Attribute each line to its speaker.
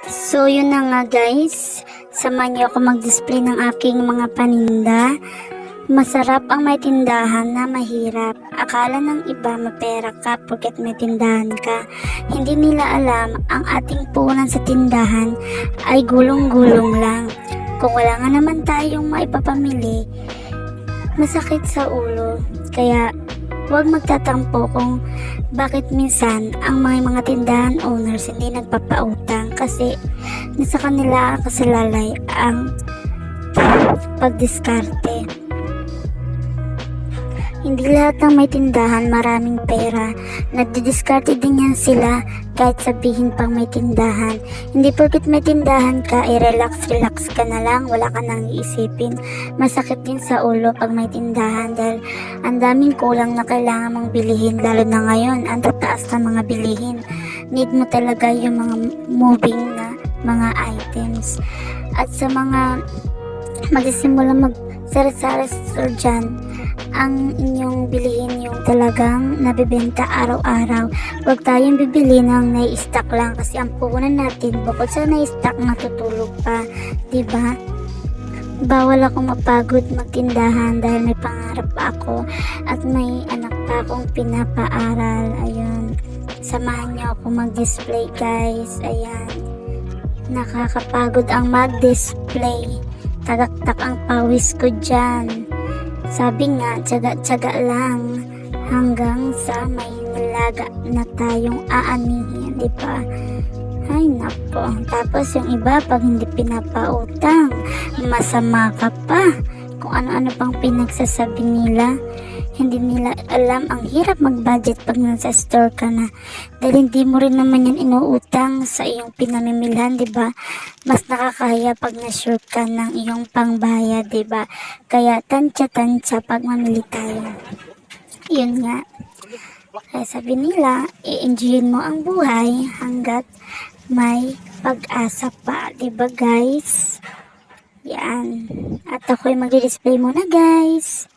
Speaker 1: So yun na nga guys, samahan niyo ako mag-display ng aking mga paninda. Masarap ang may tindahan na mahirap. Akala ng iba mapera ka porket may tindahan ka. Hindi nila alam ang ating puhunan sa tindahan ay gulong-gulong lang. Kung wala nga naman tayong maipapamili, masakit sa ulo. Kaya huwag magtatampo kung bakit minsan ang mga tindahan owners hindi nagpapautang kasi nasa kanila kasalalay ang pagdiskarte. Hindi lahat ng may tindahan maraming pera. Nagdidiskarte din yan sila kahit sabihin pang may tindahan. Hindi porket may tindahan ka, relax ka na lang, wala ka nang iisipin. Masakit din sa ulo pag may tindahan dahil ang daming kulang na kailangan mong bilihin, lalo na ngayon, ang tataas ng mga bilihin. Need mo talaga yung mga moving na mga items. At sa mga magsisimula mag-sari-sari store dyan, ang inyong bilihin yung talagang nabibenta araw-araw. Huwag tayong bibili ng nai-stock lang kasi ang puhunan natin bukod sa nai-stock natutulog pa, diba? Bawal ako mapagod magtindahan dahil may pangarap ako at may anak pa akong pinapaaral. Ayun, samahan niyo ako mag-display guys. Ayan, nakakapagod ang mag-display. Tagaktak ang pawis ko dyan. Sabi nga, tsaga-tsaga lang hanggang sa may nilaga na tayong aanihin, di ba? Ay nako. Tapos yung iba pag hindi pinapautang, masama ka pa. Kung ano-ano pang pinagsasabi nila. Hindi nila alam ang hirap mag-budget pag nasa store ka na. Dahil hindi mo rin naman yan inuutang sa iyong pinamimilhan, di ba? Mas nakakaya pag na-sure ka ng iyong pangbayad, di ba? Kaya tansya-tansya pag mamili tayo. Yun nga. Kaya sabi nila, i-enjoyin mo ang buhay hanggat may pag-asa pa, di ba guys? Yan. At ako'y mag-display muna guys.